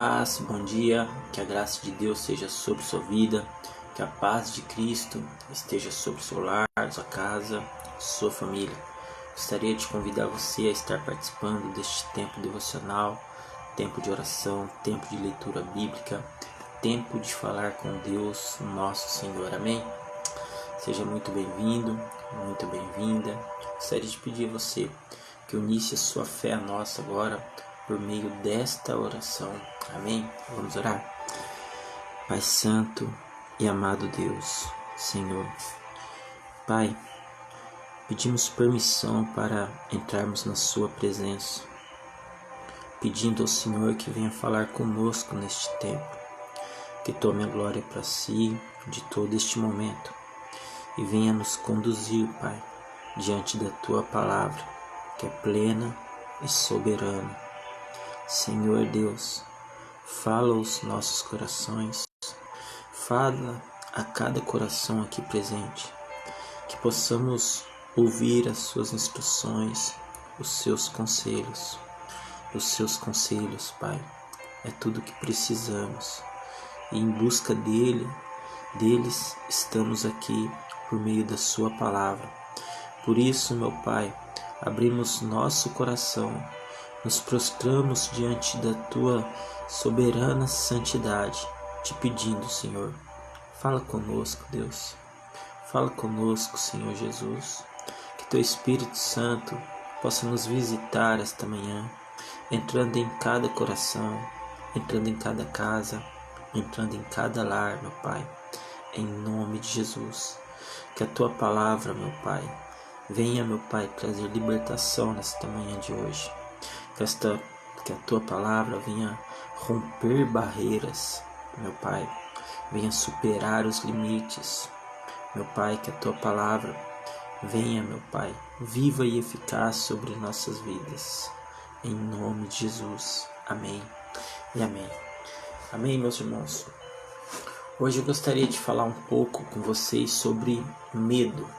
Paz, bom dia, que a graça de Deus seja sobre sua vida, que a paz de Cristo esteja sobre seu lar, sua casa, sua família. Gostaria de convidar você a estar participando deste tempo devocional, tempo de oração, tempo de leitura bíblica, tempo de falar com Deus, nosso Senhor. Amém? Seja muito bem-vindo, muito bem-vinda. Gostaria de pedir a você que unisse a sua fé a nossa agora por meio desta oração. Amém? Vamos orar? Pai Santo e amado Deus, Senhor. Pai, pedimos permissão para entrarmos na sua presença, pedindo ao Senhor que venha falar conosco neste tempo, que tome a glória para si de todo este momento e venha nos conduzir, Pai, diante da tua palavra, que é plena e soberana. Senhor Deus, fala aos nossos corações, fala a cada coração aqui presente, que possamos ouvir as suas instruções, os seus conselhos. Os seus conselhos, Pai, é tudo o que precisamos, e em busca deles estamos aqui por meio da sua palavra. Por isso, meu Pai, abrimos nosso coração, nos prostramos diante da tua soberana santidade, te pedindo, Senhor, fala conosco, Deus. Fala conosco, Senhor Jesus. Que teu Espírito Santo possa nos visitar esta manhã, entrando em cada coração, entrando em cada casa, entrando em cada lar, meu Pai, em nome de Jesus. Que a tua palavra, meu Pai, venha, meu Pai, trazer libertação nesta manhã de hoje. Que a tua palavra venha romper barreiras, meu Pai, venha superar os limites, meu Pai, que a tua palavra venha, meu Pai, viva e eficaz sobre nossas vidas, em nome de Jesus, amém e amém. Amém, meus irmãos. Hoje eu gostaria de falar um pouco com vocês sobre medo.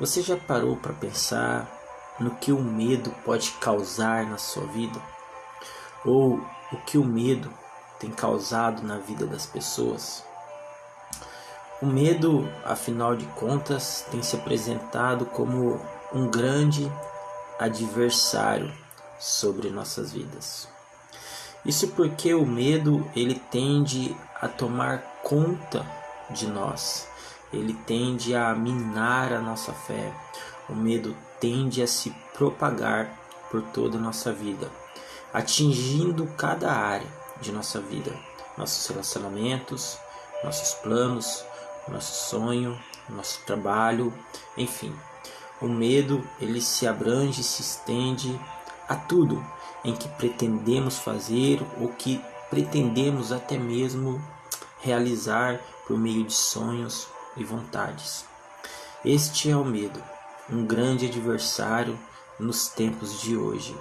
Você já parou para pensar no que o medo pode causar na sua vida? Ou o que o medo tem causado na vida das pessoas? O medo, afinal de contas, tem se apresentado como um grande adversário sobre nossas vidas. Isso porque o medo, ele tende a tomar conta de nós. Ele tende a minar a nossa fé. O medo tende a se propagar por toda a nossa vida, atingindo cada área de nossa vida, nossos relacionamentos, nossos planos, nosso sonho, nosso trabalho, enfim. O medo, ele se abrange, se estende a tudo em que pretendemos fazer ou que pretendemos até mesmo realizar por meio de sonhos e vontades. Este é o medo, um grande adversário nos tempos de hoje.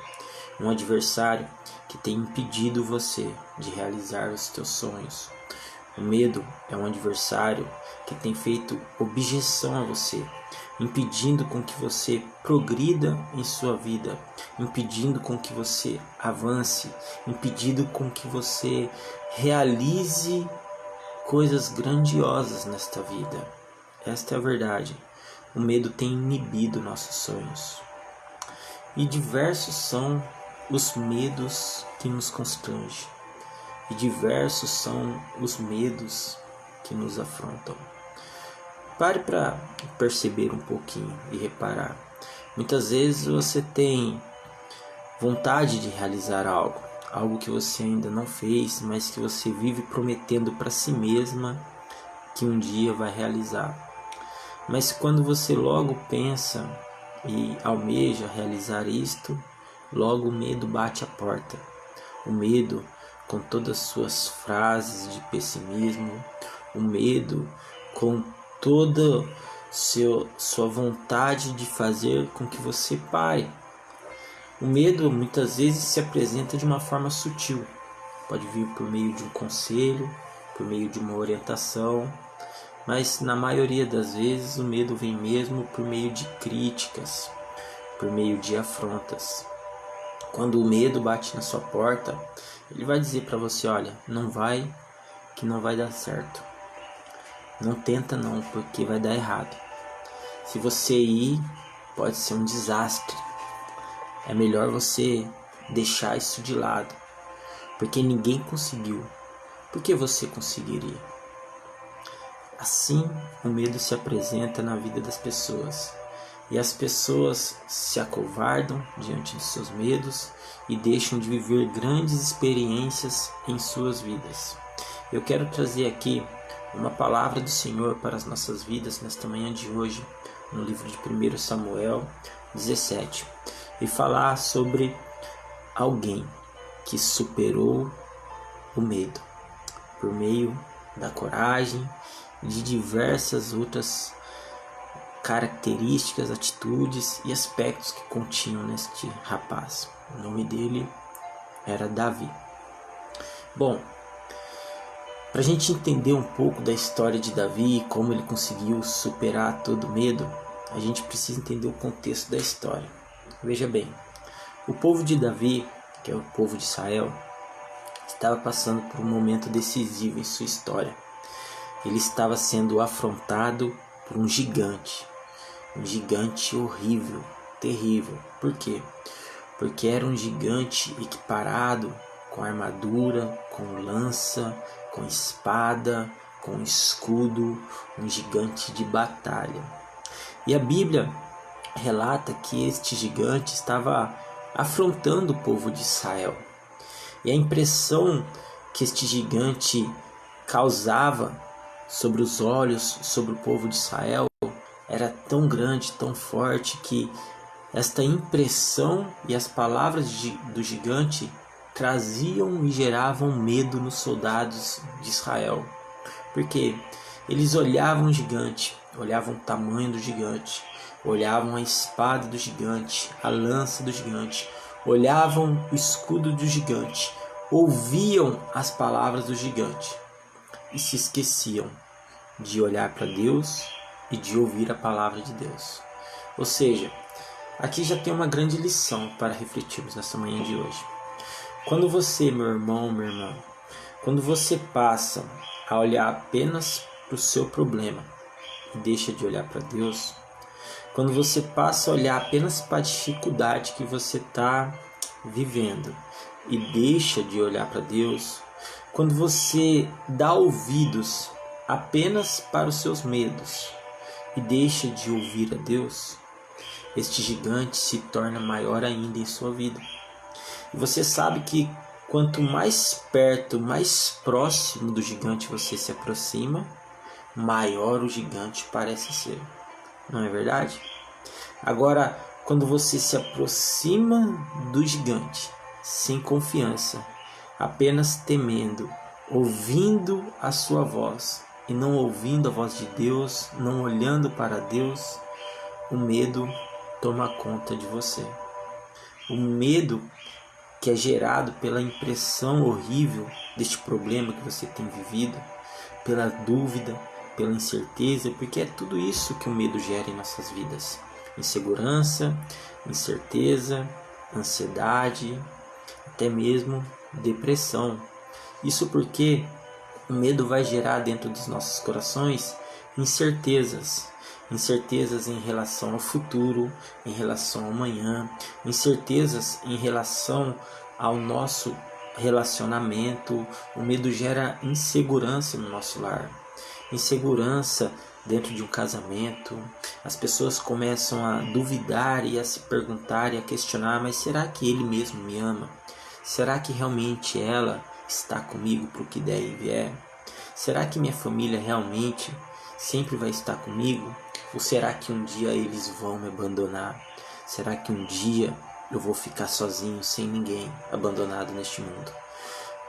Um adversário que tem impedido você de realizar os teus sonhos. O medo é um adversário que tem feito objeção a você, impedindo com que você progrida em sua vida, impedindo com que você avance, impedindo com que você realize coisas grandiosas nesta vida. Esta é a verdade. O medo tem inibido nossos sonhos. E diversos são os medos que nos constrangem. E diversos são os medos que nos afrontam. Pare para perceber um pouquinho e reparar. Muitas vezes você tem vontade de realizar algo que você ainda não fez, mas que você vive prometendo para si mesma que um dia vai realizar. Mas quando você logo pensa e almeja realizar isto, logo o medo bate a porta. O medo com todas as suas frases de pessimismo, o medo com toda sua vontade de fazer com que você pare. O medo muitas vezes se apresenta de uma forma sutil. Pode vir por meio de um conselho, por meio de uma orientação, mas na maioria das vezes o medo vem mesmo por meio de críticas, por meio de afrontas. Quando o medo bate na sua porta, Ele vai dizer para você, olha, não vai, que não vai dar certo. Não tenta não, porque vai dar errado. Se você ir, pode ser um desastre. É melhor você deixar isso de lado, porque ninguém conseguiu. Por que você conseguiria? Assim, o medo se apresenta na vida das pessoas. E as pessoas se acovardam diante de seus medos e deixam de viver grandes experiências em suas vidas. Eu quero trazer aqui uma palavra do Senhor para as nossas vidas nesta manhã de hoje, no livro de 1 Samuel 17, e falar sobre alguém que superou o medo por meio da coragem e de diversas outras características, atitudes e aspectos que continham neste rapaz. O nome dele era Davi. Bom, para a gente entender um pouco da história de Davi e como ele conseguiu superar todo o medo, a gente precisa entender o contexto da história. Veja bem, o povo de Davi, que é o povo de Israel, estava passando por um momento decisivo em sua história. Ele estava sendo afrontado por um gigante horrível, terrível. Por quê? Porque era um gigante equiparado com armadura, com lança, com espada, com escudo, um gigante de batalha. E a Bíblia relata que este gigante estava afrontando o povo de Israel. E a impressão que este gigante causava sobre os olhos, sobre o povo de Israel, era tão grande, tão forte, que esta impressão e as palavras do gigante traziam e geravam medo nos soldados de Israel. Porque eles olhavam o gigante, olhavam o tamanho do gigante, olhavam a espada do gigante, a lança do gigante, olhavam o escudo do gigante, ouviam as palavras do gigante e se esqueciam de olhar para Deus e de ouvir a palavra de Deus. Ou seja, aqui já tem uma grande lição para refletirmos nessa manhã de hoje. Quando você, meu irmão, minha irmã, quando você passa a olhar apenas para o seu problema e deixa de olhar para Deus, quando você passa a olhar apenas para a dificuldade que você está vivendo e deixa de olhar para Deus, quando você dá ouvidos apenas para os seus medos e deixa de ouvir a Deus, este gigante se torna maior ainda em sua vida. E você sabe que quanto mais perto, mais próximo do gigante você se aproxima, maior o gigante parece ser. Não é verdade? Agora, quando você se aproxima do gigante, sem confiança, apenas temendo, ouvindo a sua voz e não ouvindo a voz de Deus, não olhando para Deus, o medo toma conta de você. O medo que é gerado pela impressão horrível deste problema que você tem vivido, pela dúvida, pela incerteza, porque é tudo isso que o medo gera em nossas vidas. Insegurança, incerteza, ansiedade, até mesmo depressão. Isso porque o medo vai gerar dentro dos nossos corações incertezas em relação ao futuro, em relação ao amanhã, incertezas em relação ao nosso relacionamento. O medo gera insegurança no nosso lar, insegurança dentro de um casamento. As pessoas começam a duvidar e a se perguntar e a questionar: mas será que ele mesmo me ama? Será que realmente ela está comigo para o que der e vier? Será que minha família realmente sempre vai estar comigo? Ou será que um dia eles vão me abandonar? Será que um dia eu vou ficar sozinho, sem ninguém, abandonado neste mundo?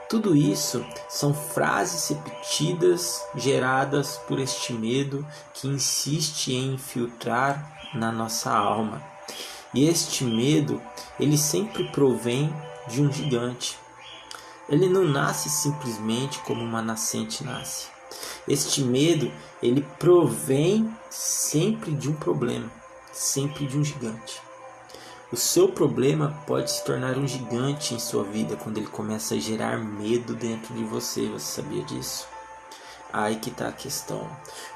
Tudo isso são frases repetidas, geradas por este medo que insiste em infiltrar na nossa alma. E este medo, ele sempre provém de um gigante. Ele não nasce simplesmente como uma nascente nasce. Este medo, ele provém sempre de um problema, sempre de um gigante. O seu problema pode se tornar um gigante em sua vida quando ele começa a gerar medo dentro de você. Você sabia disso? Aí que está a questão.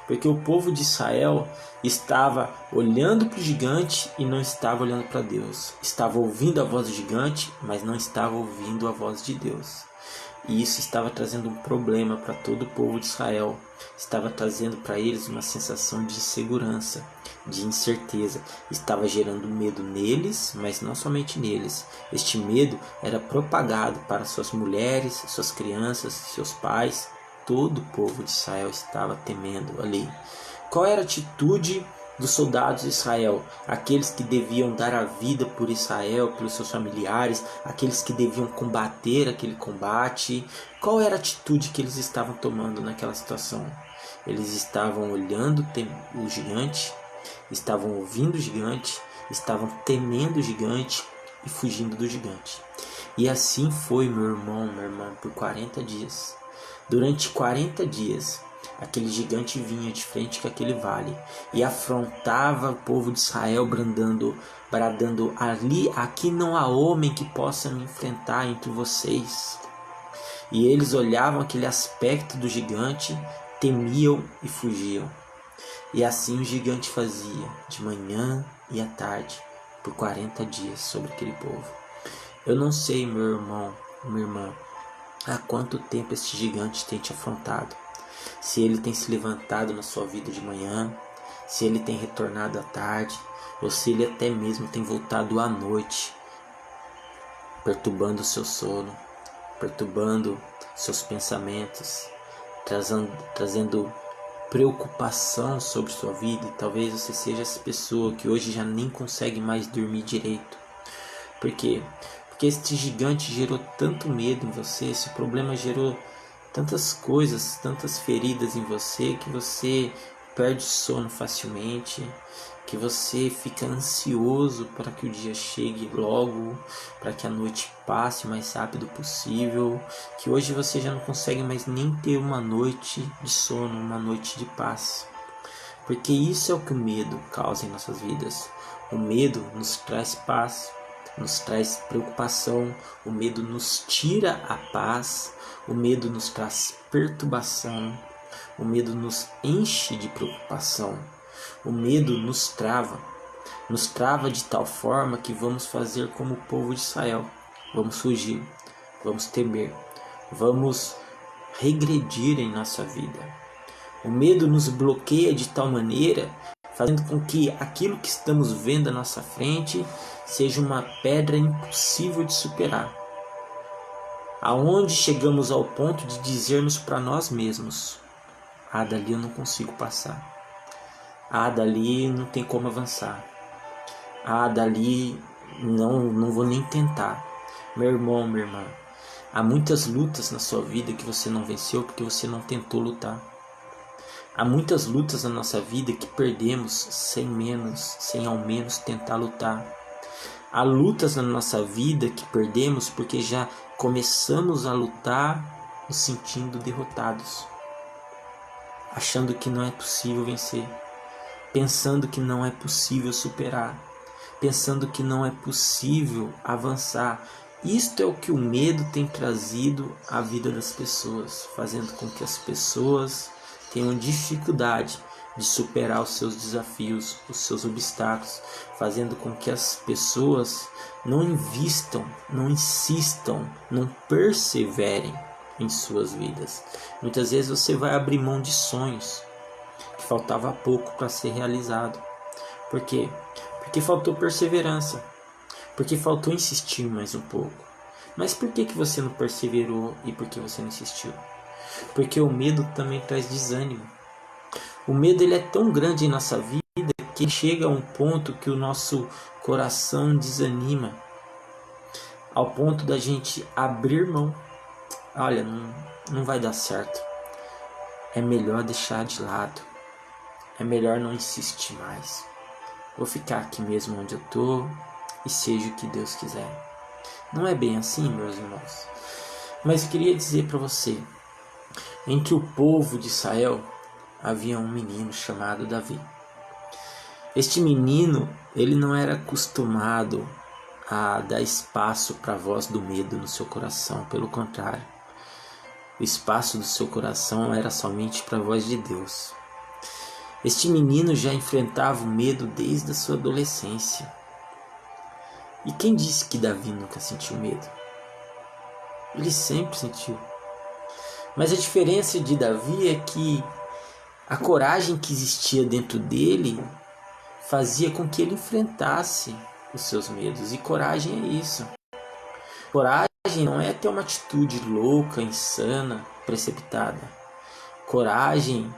Porque o povo de Israel estava olhando para o gigante e não estava olhando para Deus. Estava ouvindo a voz do gigante, mas não estava ouvindo a voz de Deus. E isso estava trazendo um problema para todo o povo de Israel. Estava trazendo para eles uma sensação de insegurança, de incerteza. Estava gerando medo neles, mas não somente neles. Este medo era propagado para suas mulheres, suas crianças, seus pais. Todo o povo de Israel estava temendo ali. Qual era a atitude dos soldados de Israel? Aqueles que deviam dar a vida por Israel, pelos seus familiares, aqueles que deviam combater aquele combate. Qual era a atitude que eles estavam tomando naquela situação? Eles estavam olhando o gigante, estavam ouvindo o gigante, estavam temendo o gigante e fugindo do gigante. E assim foi, meu irmão, minha irmã, por 40 dias. Durante 40 dias, aquele gigante vinha de frente com aquele vale e afrontava o povo de Israel, bradando ali, aqui não há homem que possa me enfrentar entre vocês. E eles olhavam aquele aspecto do gigante, temiam e fugiam. E assim o gigante fazia, de manhã e à tarde, por 40 dias sobre aquele povo. Eu não sei, meu irmão, minha irmã, há quanto tempo este gigante tem te afrontado. Se ele tem se levantado na sua vida de manhã, se ele tem retornado à tarde, ou se ele até mesmo tem voltado à noite, perturbando o seu sono, perturbando seus pensamentos, trazendo preocupação sobre sua vida. E talvez você seja essa pessoa que hoje já nem consegue mais dormir direito. Por quê? Porque este gigante gerou tanto medo em você, esse problema gerou tantas coisas, tantas feridas em você, que você perde sono facilmente, que você fica ansioso para que o dia chegue logo, para que a noite passe o mais rápido possível, que hoje você já não consegue mais nem ter uma noite de sono, uma noite de paz. Porque isso é o que o medo causa em nossas vidas. O medo nos traz paz, nos traz preocupação, o medo nos tira a paz, o medo nos traz perturbação, o medo nos enche de preocupação, o medo nos trava de tal forma que vamos fazer como o povo de Israel, vamos fugir, vamos temer, vamos regredir em nossa vida. O medo nos bloqueia de tal maneira, fazendo com que aquilo que estamos vendo à nossa frente seja uma pedra impossível de superar. Aonde chegamos ao ponto de dizermos para nós mesmos: ah, dali eu não consigo passar. Ah, dali não tem como avançar. Ah, dali não vou nem tentar. Meu irmão, minha irmã, há muitas lutas na sua vida que você não venceu porque você não tentou lutar. Há muitas lutas na nossa vida que perdemos sem ao menos tentar lutar. Há lutas na nossa vida que perdemos porque já começamos a lutar nos sentindo derrotados, achando que não é possível vencer, pensando que não é possível superar, pensando que não é possível avançar. Isto é o que o medo tem trazido à vida das pessoas, fazendo com que as pessoas tenham dificuldade de superar os seus desafios, os seus obstáculos, fazendo com que as pessoas não invistam, não insistam, não perseverem em suas vidas. Muitas vezes você vai abrir mão de sonhos que faltava pouco para ser realizado. Por quê? Porque faltou perseverança, porque faltou insistir mais um pouco. Mas por que você não perseverou e por que você não insistiu? Porque o medo também traz desânimo. O medo ele é tão grande em nossa vida que chega a um ponto que o nosso coração desanima, ao ponto da gente abrir mão. Olha, não vai dar certo. É melhor deixar de lado. É melhor não insistir mais. Vou ficar aqui mesmo onde eu estou e seja o que Deus quiser. Não é bem assim, meus irmãos. Mas eu queria dizer para você, entre o povo de Israel havia um menino chamado Davi. Este menino, ele não era acostumado a dar espaço para a voz do medo no seu coração. Pelo contrário, o espaço do seu coração era somente para a voz de Deus. Este menino já enfrentava o medo desde a sua adolescência. E quem disse que Davi nunca sentiu medo? Ele sempre sentiu. Mas a diferença de Davi é que a coragem que existia dentro dele fazia com que ele enfrentasse os seus medos. E coragem é isso. Coragem não é ter uma atitude louca, insana, precipitada. Coragem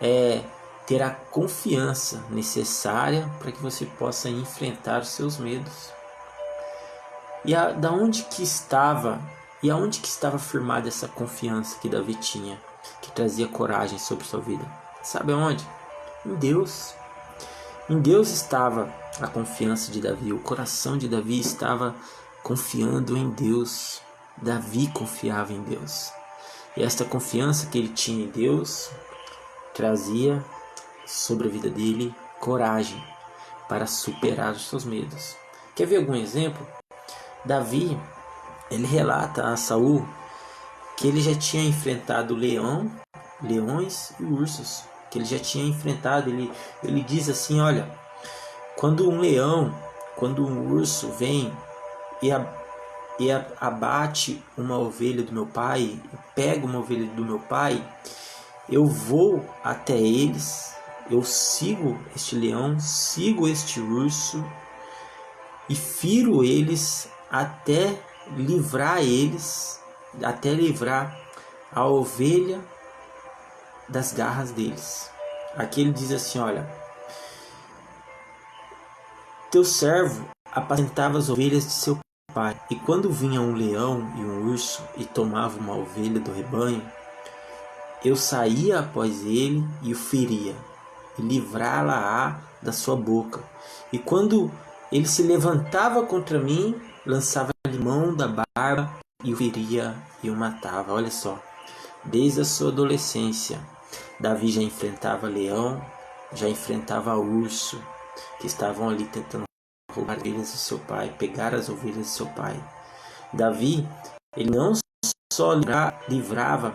é ter a confiança necessária para que você possa enfrentar os seus medos. E aonde que estava firmada essa confiança que Davi tinha, que trazia coragem sobre sua vida? Sabe aonde? Em Deus. Em Deus estava a confiança de Davi. O coração de Davi estava confiando em Deus. Davi confiava em Deus. E esta confiança que ele tinha em Deus trazia sobre a vida dele coragem para superar os seus medos. Quer ver algum exemplo? Davi, ele relata a Saul que ele já tinha enfrentado leões e ursos, que ele já tinha enfrentado. Ele diz assim: olha, quando um urso vem e abate uma ovelha do meu pai, pega uma ovelha do meu pai, eu vou até eles, eu sigo este leão, sigo este urso e firo eles até livrar a ovelha das garras deles. Aqui ele diz assim: olha, teu servo apacentava as ovelhas de seu pai, e quando vinha um leão e um urso e tomava uma ovelha do rebanho, eu saía após ele e o feria, e livrá-la-á da sua boca. E quando ele se levantava contra mim, lançava-lhe mão da barba e o feria e o matava. Olha só, desde a sua adolescência, Davi já enfrentava leão, já enfrentava urso, que estavam ali tentando roubar as ovelhas de seu pai, pegar as ovelhas de seu pai. Davi, ele não só livrava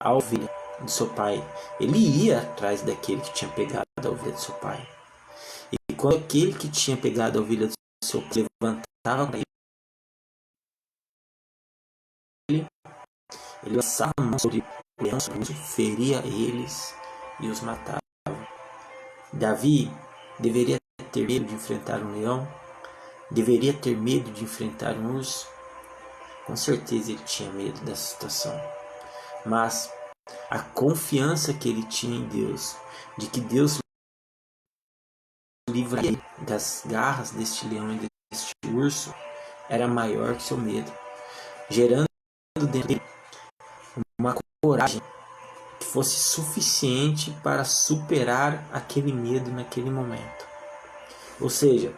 a ovelha do seu pai, ele ia atrás daquele que tinha pegado a ovelha do seu pai. E quando aquele que tinha pegado a ovelha do seu pai levantava para ele lançava a mão sobre o leão, feria eles e os matava. Davi deveria ter medo de enfrentar um leão? Deveria ter medo de enfrentar um urso? Com certeza ele tinha medo dessa situação. Mas a confiança que ele tinha em Deus, de que Deus livraria ele das garras deste leão e deste urso, era maior que seu medo, gerando dentro dele uma coragem que fosse suficiente para superar aquele medo naquele momento. Ou seja,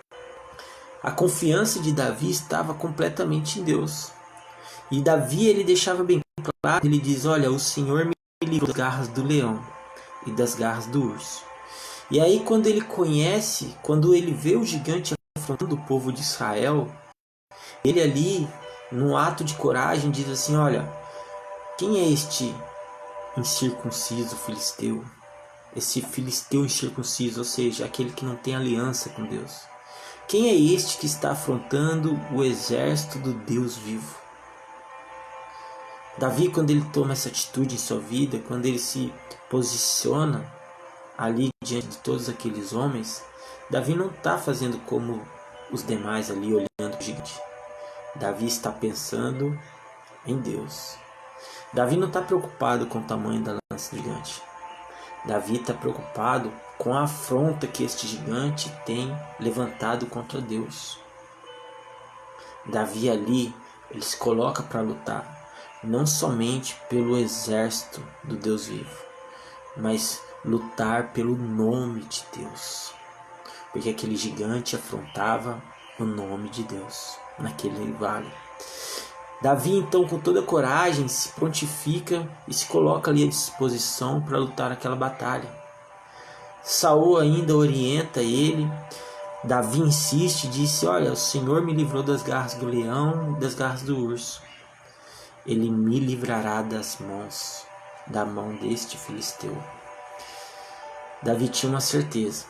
a confiança de Davi estava completamente em Deus. E Davi, ele deixava bem claro, ele diz: olha, o Senhor me livrou das garras do leão e das garras do urso. E aí quando ele vê o gigante afrontando o povo de Israel, ele ali, num ato de coragem, diz assim: olha, quem é este incircunciso filisteu? Esse filisteu incircunciso, ou seja, aquele que não tem aliança com Deus. Quem é este que está afrontando o exército do Deus vivo? Davi, quando ele toma essa atitude em sua vida, quando ele se posiciona ali diante de todos aqueles homens, Davi não está fazendo como os demais ali olhando o gigante. Davi está pensando em Deus. Davi não está preocupado com o tamanho da lança do gigante. Davi está preocupado com a afronta que este gigante tem levantado contra Deus. Davi ali, ele se coloca para lutar, não somente pelo exército do Deus vivo, mas lutar pelo nome de Deus. Porque aquele gigante afrontava o nome de Deus naquele vale. Davi, então, com toda a coragem, se prontifica e se coloca ali à disposição para lutar aquela batalha. Saul ainda orienta ele Davi insiste e disse: olha, o Senhor me livrou das garras do leão e das garras do urso. Ele me livrará da mão deste filisteu. Davi tinha uma certeza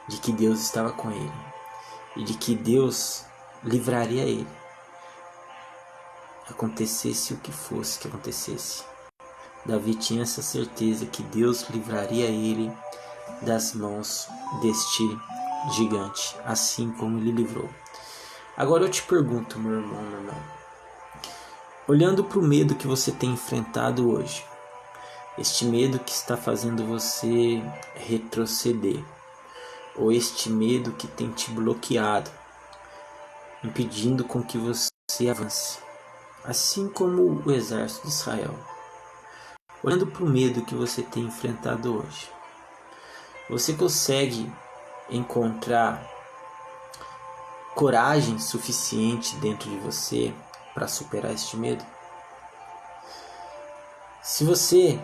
de que Deus estava com ele e de que Deus livraria ele, acontecesse o que fosse que acontecesse. Davi tinha essa certeza que Deus livraria ele das mãos deste gigante, assim como ele livrou. Agora eu te pergunto, meu irmão, minha irmã, olhando para o medo que você tem enfrentado hoje, este medo que está fazendo você retroceder, ou este medo que tem te bloqueado, impedindo com que você avance, assim como o exército de Israel. Olhando para o medo que você tem enfrentado hoje, você consegue encontrar coragem suficiente dentro de você para superar este medo? Se você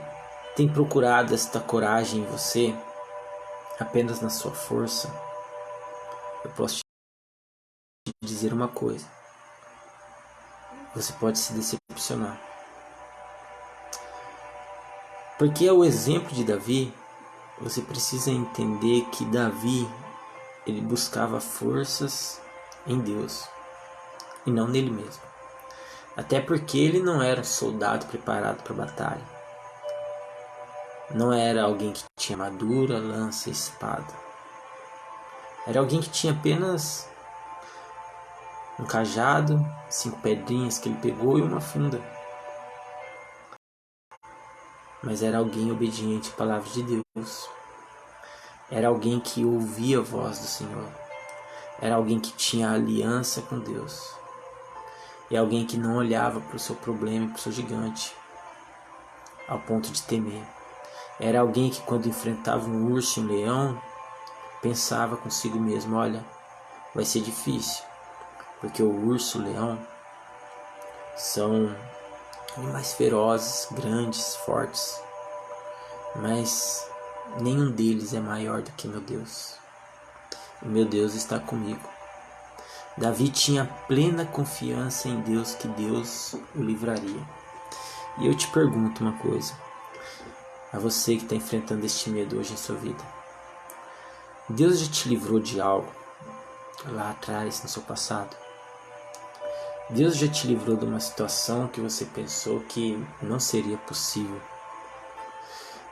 tem procurado esta coragem em você apenas na sua força, eu posso te dizer uma coisa: você pode se decepcionar. Porque é o exemplo de Davi. Você precisa entender que Davi, ele buscava forças em Deus e não nele mesmo. Até porque ele não era um soldado preparado para a batalha. Não era alguém que tinha armadura, lança e espada. Era alguém que tinha apenas um cajado, 5 pedrinhas que ele pegou e uma funda. Mas era alguém obediente à palavra de Deus. Era alguém que ouvia a voz do Senhor. Era alguém que tinha aliança com Deus. E alguém que não olhava para o seu problema e para o seu gigante ao ponto de temer. Era alguém que, quando enfrentava um urso e um leão, pensava consigo mesmo: olha, vai ser difícil, porque o urso e o leão são animais ferozes, grandes, fortes, mas nenhum deles é maior do que meu Deus. E meu Deus está comigo. Davi tinha plena confiança em Deus, que Deus o livraria. E eu te pergunto uma coisa, a você que está enfrentando este medo hoje em sua vida: Deus já te livrou de algo lá atrás, no seu passado? Deus já te livrou de uma situação que você pensou que não seria possível?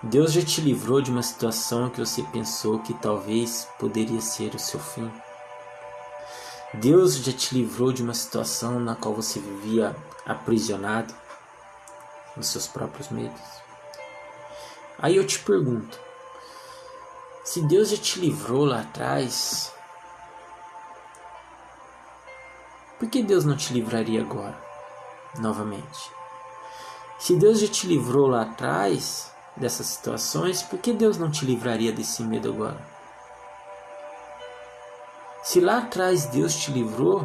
Deus já te livrou de uma situação que você pensou que talvez poderia ser o seu fim? Deus já te livrou de uma situação na qual você vivia aprisionado nos seus próprios medos? Aí eu te pergunto, se Deus já te livrou lá atrás, por que Deus não te livraria agora, novamente? Se Deus já te livrou lá atrás dessas situações, por que Deus não te livraria desse medo agora? Se lá atrás Deus te livrou,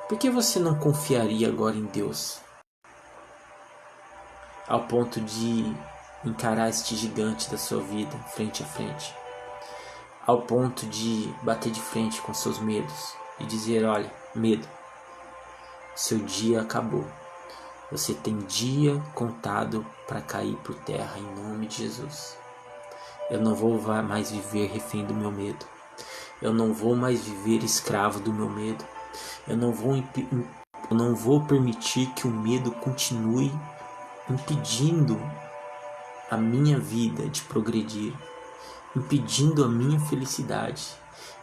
por que você não confiaria agora em Deus, ao ponto de encarar este gigante da sua vida frente a frente, ao ponto de bater de frente com seus medos e dizer: olha, medo, seu dia acabou, você tem dia contado para cair por terra, em nome de Jesus. Eu não vou mais viver refém do meu medo, eu não vou mais viver escravo do meu medo, eu não vou permitir que o medo continue impedindo a minha vida de progredir, impedindo a minha felicidade.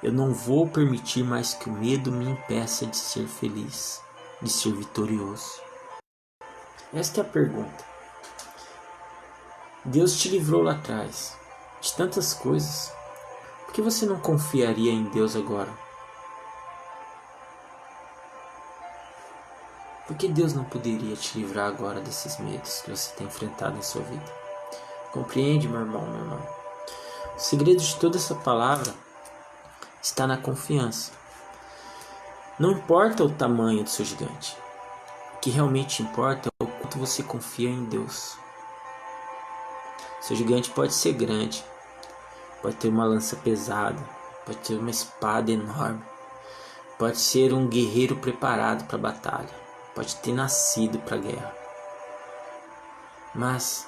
Eu não vou permitir mais que o medo me impeça de ser feliz, de ser vitorioso. Esta é a pergunta. Deus te livrou lá atrás de tantas coisas. Por que você não confiaria em Deus agora? Por que Deus não poderia te livrar agora desses medos que você tem enfrentado em sua vida? Compreende, meu irmão, minha irmã? O segredo de toda essa palavra está na confiança. Não importa o tamanho do seu gigante. O que realmente importa é o quanto você confia em Deus. Seu gigante pode ser grande, pode ter uma lança pesada, pode ter uma espada enorme, pode ser um guerreiro preparado para a batalha, pode ter nascido para a guerra. Mas,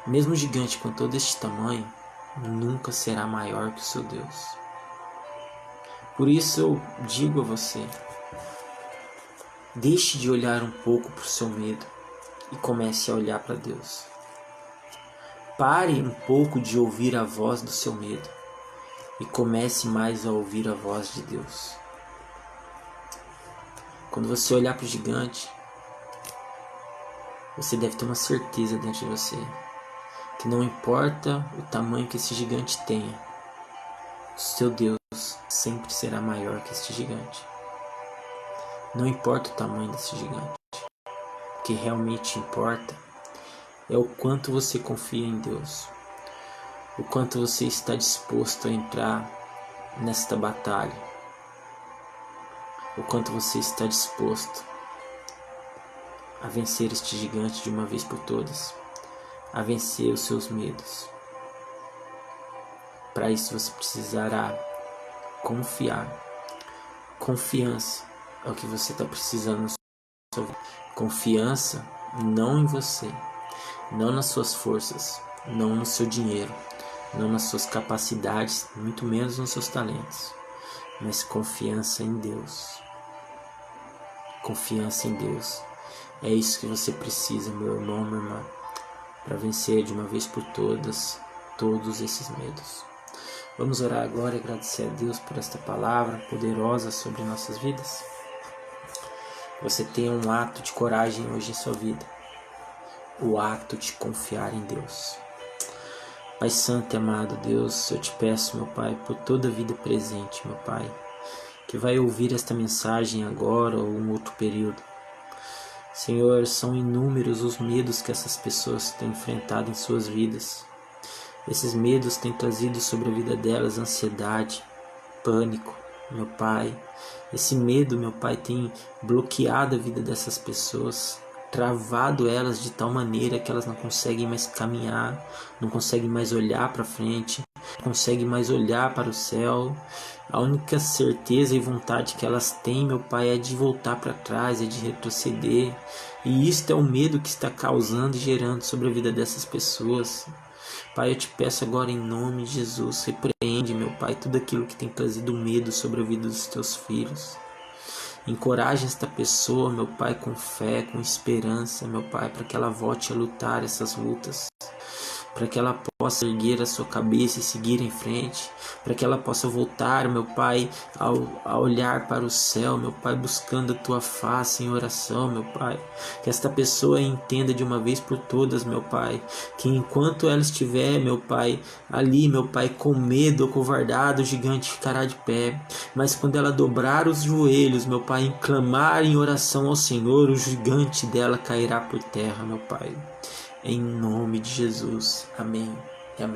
mesmo o gigante com todo este tamanho, nunca será maior que o seu Deus. Por isso eu digo a você, deixe de olhar um pouco para o seu medo e comece a olhar para Deus. Pare um pouco de ouvir a voz do seu medo e comece mais a ouvir a voz de Deus. Quando você olhar para o gigante, você deve ter uma certeza dentro de você, que não importa o tamanho que esse gigante tenha, o seu Deus sempre será maior que este gigante. Não importa o tamanho desse gigante. O que realmente importa é o quanto você confia em Deus, o quanto você está disposto a entrar nesta batalha, o quanto você está disposto a vencer este gigante de uma vez por todas, a vencer os seus medos. Para isso você precisará confiar. Confiança é o que você está precisando na sua vida. Confiança não em você, não nas suas forças, não no seu dinheiro, não nas suas capacidades, muito menos nos seus talentos, mas confiança em Deus. Confiança em Deus. É isso que você precisa, meu irmão, minha irmã, para vencer de uma vez por todas todos esses medos. Vamos orar agora e agradecer a Deus por esta palavra poderosa sobre nossas vidas. Você tem um ato de coragem hoje em sua vida. O ato de confiar em Deus. Pai Santo e amado Deus, eu te peço, meu Pai, por toda a vida presente, meu Pai, que vai ouvir esta mensagem agora ou um outro período. Senhor, são inúmeros os medos que essas pessoas têm enfrentado em suas vidas. Esses medos têm trazido sobre a vida delas ansiedade, pânico, meu Pai. Esse medo, meu Pai, tem bloqueado a vida dessas pessoas, travado elas de tal maneira que elas não conseguem mais caminhar, não conseguem mais olhar para frente, não conseguem mais olhar para o céu. A única certeza e vontade que elas têm, meu Pai, é de voltar para trás, é de retroceder. E isto é o medo que está causando e gerando sobre a vida dessas pessoas. Pai, eu te peço agora em nome de Jesus, repreende, meu Pai, tudo aquilo que tem trazido medo sobre a vida dos teus filhos. Encoraje esta pessoa, meu Pai, com fé, com esperança, meu Pai, para que ela volte a lutar essas lutas, para que ela possa erguer a sua cabeça e seguir em frente, para que ela possa voltar, meu Pai, a olhar para o céu, meu Pai, buscando a tua face em oração, meu Pai. Que esta pessoa entenda de uma vez por todas, meu Pai, que enquanto ela estiver, meu Pai, ali, meu Pai, com medo ou covardado, o gigante ficará de pé. Mas quando ela dobrar os joelhos, meu Pai, e clamar em oração ao Senhor, o gigante dela cairá por terra, meu Pai. Em nome de Jesus. Amém.